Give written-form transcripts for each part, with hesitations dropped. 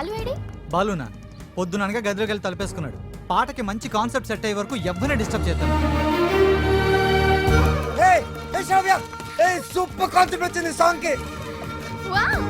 Balu AD? బాలునా పొద్దుననగా గదిలోకి వెళ్ళి తలపేసుకున్నాడు. పాటకి మంచి కాన్సెప్ట్ సెట్ అయ్యే వరకు ఎవరిని డిస్టర్బ్ చేద్దాం. సూపర్ కాన్సెప్ట్ వచ్చింది సాంగ్ కి. వావ్!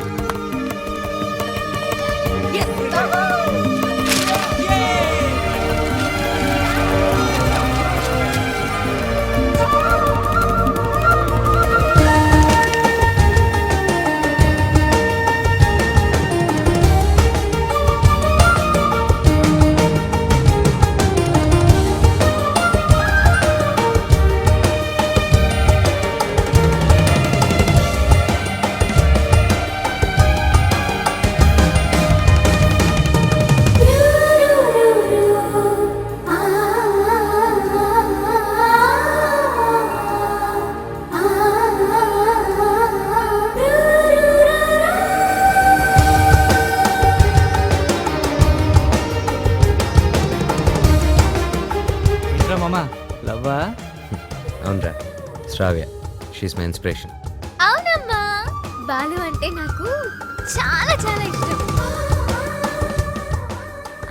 లవ్వా? అవునరా, శ్రావ్య. She's my inspiration. అవునమ్మా, బాలు అంటే నాకు చాలా చాలా ఇష్టం.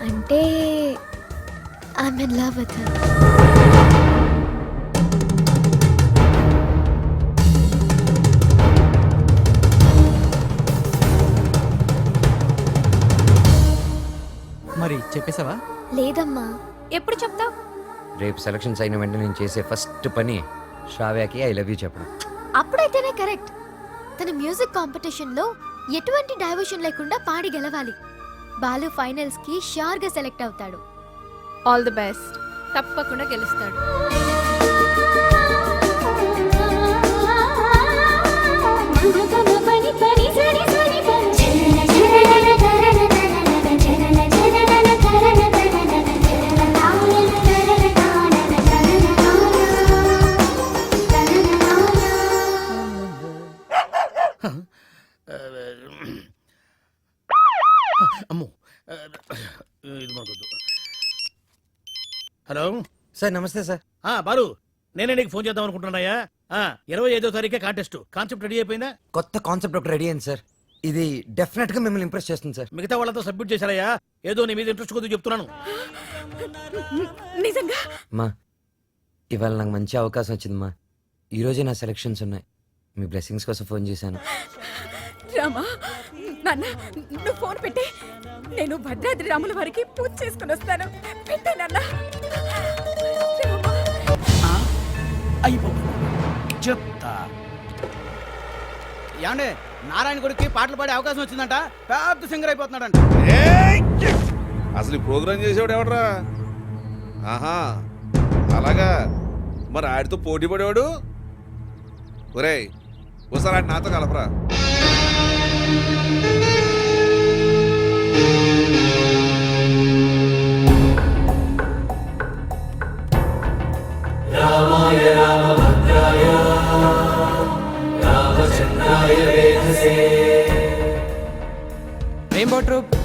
అంటే I'm in love with him. మరి చెప్పేసావా? లేదమ్మా. ఎప్పుడు చెప్తావు? రేపు సెలక్షన్స్ అయిన వెంటనే నేను చేసే ఫస్ట్ పని శ్రావ్యకి ఐ లవ్ యూ చెప్పడం. అప్పుడైతేనే కరెక్ట్. తన మ్యూజిక్ కాంపిటీషన్ లో ఎటువంటి డైవర్షన్ లేకుండా పాడి గెలవాలి. బాలు ఫైనల్స్ కి షూర్ గా సెలెక్ట్ అవుతాడు. All the best. తప్పకుండా గెలుస్తాడు. అమ్మో, ఇది మనకొద్దు. హలో సార్, నమస్తే సార్. బాలు, నేనే నీకు ఫోన్ చేద్దాం అనుకుంటున్నాయా? 25వ తారీఖే కాంటెస్ట్. కాన్సెప్ట్ రెడీ అయిపోయిందా? కొత్త కాన్సెప్ట్ ఒకటి రెడీ అయింది సార్. ఇది డెఫినెట్ గా మిమ్మల్ని ఇంప్రెస్ చేస్తుంది సార్. మిగతా వాళ్ళతో సబ్మిట్ చేశారయ్యా. ఏదో నీ మీద ఇంట్రెస్ట్ కొద్దిగా చెప్తున్నాను. నిజంగా? మా ఇవాళ నాకు మంచి అవకాశం వచ్చింది మా. ఈ రోజే నా సెలక్షన్స్ ఉన్నాయి. మీ బ్లెస్సింగ్స్ కోసం ఫోన్ చేశాను. రామా, నాన్న నువ్వు ఫోన్ పెట్టి, నేను భద్రాద్రి రాముల వారికి పూజ చేసుకుని వస్తాను. పెట్టే నాన్న. చెప్తా. ఏమండే, నారాయణ గుడికి పాటలు పాడే అవకాశం వచ్చిందంట. పెద్ద సింగర్ అయిపోతున్నాడంట. అసలు ఈ ప్రోగ్రామ్ చేసేవాడు ఎవడరా? ఆహా, అలాగా. మరి ఆడితో పోటీ పడేవాడు. ఒరేయ్, ఒకసారి ఆడి నాతో కలపరా. రామాయ రామభద్రాయ రామచంద్రాయ వేధసే. రెయిన్బో ట్రూప్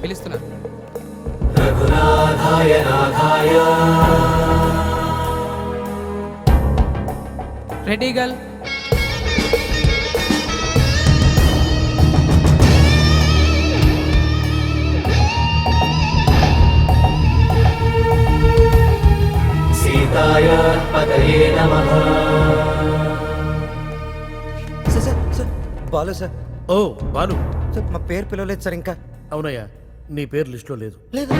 పిలుస్తున్నా. రఘునాథాయ నాథాయ. Ready girl. సీతాయ పతయే నమః. Sir sir sir, Balu sir. ఓ బాలు, సార్ మా పేరు పిలవలేదు సార్ ఇంకా. అవునయ్యా, నీ పేరు లిస్టులో లేదు. లేదు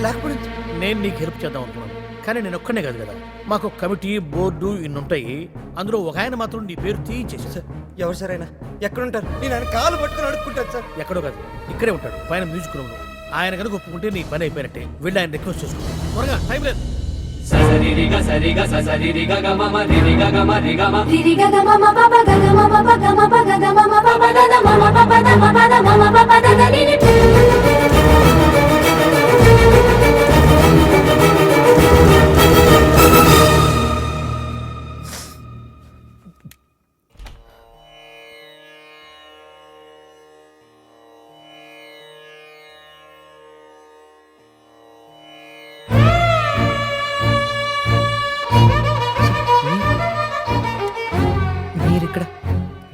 లేకపోతే నేను నీకు హెల్ప్ చేద్దాం అనుకున్నాను, కానీ నేను ఒక్కనే కాదు కదా. మాకు కమిటీ, బోర్డు ఇన్నుంటాయి. అందులో ఒక ఆయన మాత్రం నీ పేరు తీయించేసి. సార్, ఎవరు సార్ ఆయన? ఎక్కడుంటారు? నేను ఆయన కాలు పట్టుకుని అడుక్కుంటాను సార్. ఎక్కడో కాదు, ఇక్కడే ఉంటాడు, పైన మ్యూజిక్ రూమ్ లో. ఆయన కనుక ఒప్పుకుంటే నీ పని అయిపోయినట్టే. వెళ్ళి ఆయన రిక్వెస్ట్ చేసుకో. త్వరగా, టైం లేదు. ససరిరిగ సరిగ ససరిరిగ గమమ రిరిగ గమ రిగమ రిరిగ గమమ పప గమ పప గమ పగ గమ పప దద మమ పప ద మప ద మమ పప ద రిరి.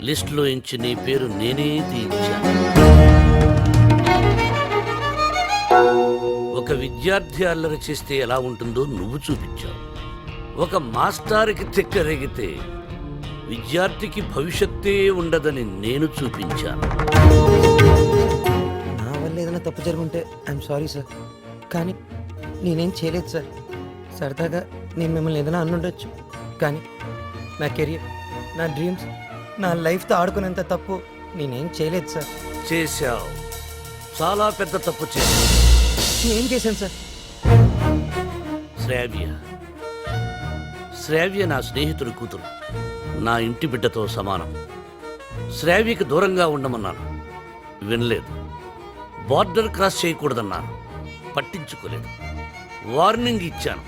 లిస్ట్ లో ఇంచి నీ పేరు నేనే తీయించాను. ఒక విద్యార్థి అల్లరి చేస్తే ఎలా ఉంటుందో నువ్వు చూపించావు. ఒక మాస్టారుకి తెక్కరేగితే విద్యార్థికి భవిష్యత్తే ఉండదని నేను చూపించాను. నా వల్ల ఏదైనా తప్పు జరుగుంటే ఐఎమ్ సారీ సార్, కానీ నేనేం చేయలేదు సార్. సరదాగా నేను మిమ్మల్ని ఏదైనా అనుండొచ్చు, కానీ నా కెరియర్, నా డ్రీమ్స్, నా లైఫ్తో ఆడుకునేంత తప్పు నేనేం చేయలేదు సార్. చేశావు, చాలా పెద్ద తప్పు చేశావు. ఏం చేశాను సార్? శ్రావ్య నా స్నేహితుడి కూతురు, నా ఇంటి బిడ్డతో సమానం. శ్రావ్యకి దూరంగా ఉండమన్నాను, వినలేదు. బార్డర్ క్రాస్ చేయకూడదన్నాను, పట్టించుకోలేదు. వార్నింగ్ ఇచ్చాను,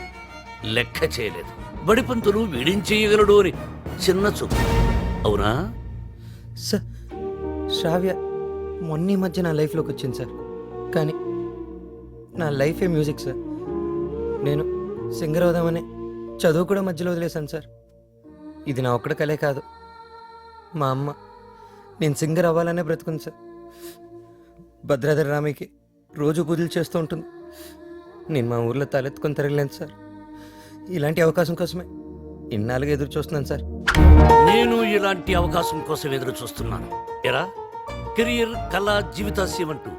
లెక్క చేయలేదు. బడిపంతులు వీడిం చేయగలడు అని చిన్న చూపు. అవునా? సార్, శ్రావ్య మొన్న ఈ మధ్య నా లైఫ్లోకి వచ్చింది సార్, కానీ నా లైఫే మ్యూజిక్ సార్. నేను సింగర్ అవుదామని చదువు కూడా మధ్యలో వదిలేశాను సార్. ఇది నా ఒక్కడ కలే కాదు, మా అమ్మ నేను సింగర్ అవ్వాలనే బ్రతుకుంది సార్. భద్రాద్రి రామికి రోజు పూజలు చేస్తూ ఉంటుంది. నేను మా ఊర్లో తలెత్తుకొని తిరగలేను సార్. ఇలాంటి అవకాశం కోసమే ఇన్నాళ్ళుగా ఎదురు చూస్తున్నాను సార్. నేను ఇలాంటి అవకాశం కోసం ఎదురు చూస్తున్నాను. ఎరా, కెరియర్, కళ, జీవితాశయం అంటూ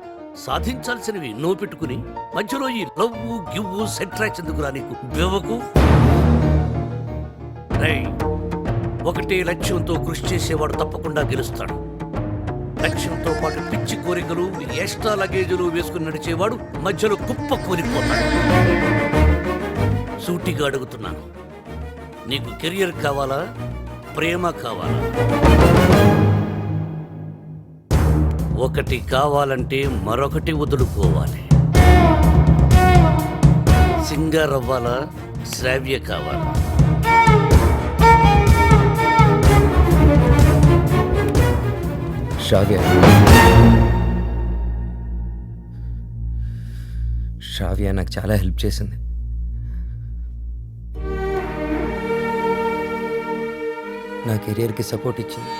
సాధించాల్సినవి ఎన్నో పెట్టుకుని మధ్యలో ఈ లవ్వు గివ్వు సెంట్రాక్స్ ఎందుకురా నీకు బెవకు? రేయ్, ఒకటే లక్ష్యంతో కృషి చేసేవాడు తప్పకుండా గెలుస్తాడు. లక్ష్యంతో పాటు పిచ్చి కోరికలు, ఎక్స్ట్రా లగేజీలు వేసుకుని నడిచేవాడు మధ్యలో కుప్ప కోరిపోతాడు. సూటిగా అడుగుతున్నాను, నీకు కెరియర్ కావాలా, ప్రేమ కావాలా? ఒకటి కావాలంటే మరొకటి వదులుకోవాలి. సింగర్ అవ్వాలా, శ్రావ్య కావాలా? శ్రావ్య నాకు చాలా హెల్ప్ చేసింది. నా కెరియర్కి సపోర్ట్ ఇచ్చింది,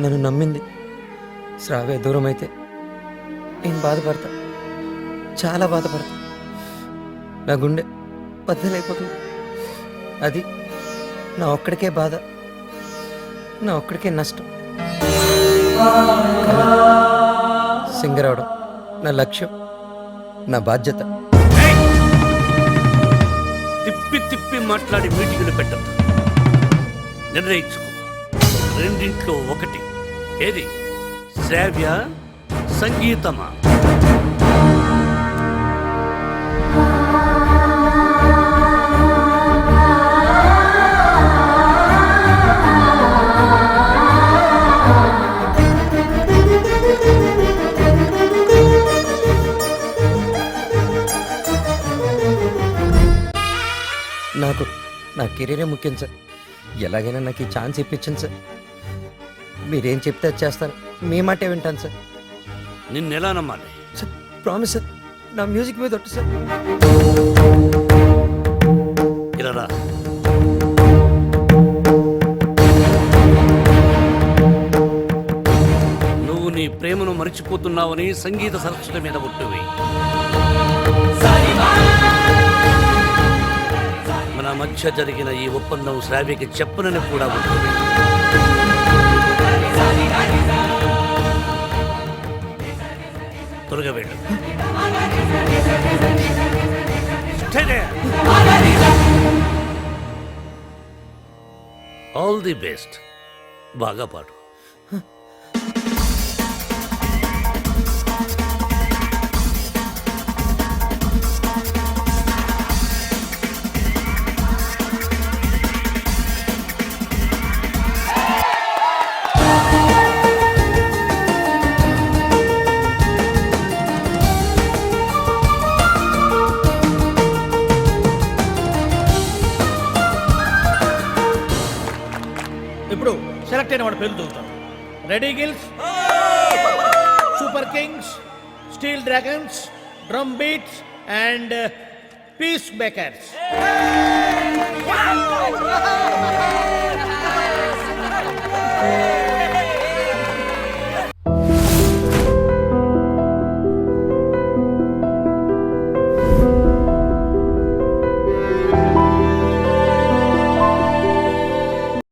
నన్ను నమ్మింది. శ్రావ్య దూరం అయితే నేను బాధపడతా, చాలా బాధపడతా. నా గుండె బద్దలైపోతుంది. అది నా ఒక్కడికే బాధ, నా ఒక్కడికే నష్టం. సింగర్ అవడం నా లక్ష్యం, నా బాధ్యత. తిప్పి తిప్పి మాట్లాడి మీటింగులు పెట్టద్దు. నిర్ణయించుకో, రెండింట్లో ఒకటి. ఏది, శ్రావ్య, సంగీతమా? నాకు నా కెరీరే ముఖ్యం సార్. ఎలాగైనా నాకు ఈ ఛాన్స్ ఇప్పించండి సార్. మీరేం చెప్తే అది చేస్తాను, మీ మాటే వింటాను సార్. నిన్నెలా నమ్మాలి? సార్ ప్రామిస్ సార్, నా మ్యూజిక్ మీద ఒట్టు సార్. ఇలా రా. నువ్వు నీ ప్రేమను మరిచిపోతున్నావని సంగీత సరస్వతి మీద ఒట్టువి. మన మధ్య జరిగిన ఈ ఒప్పందం శ్రావ్యకి చెప్పనని కూడా ఉంటుంది. త్వరగా వెళ్ళు. All the best. బాగా పాడు. ఇప్పుడు సెలెక్ట్ అయిన వాడి పేరు చదువుతాం. Ready gills, super kings, steel dragons, drum beats and peace makers.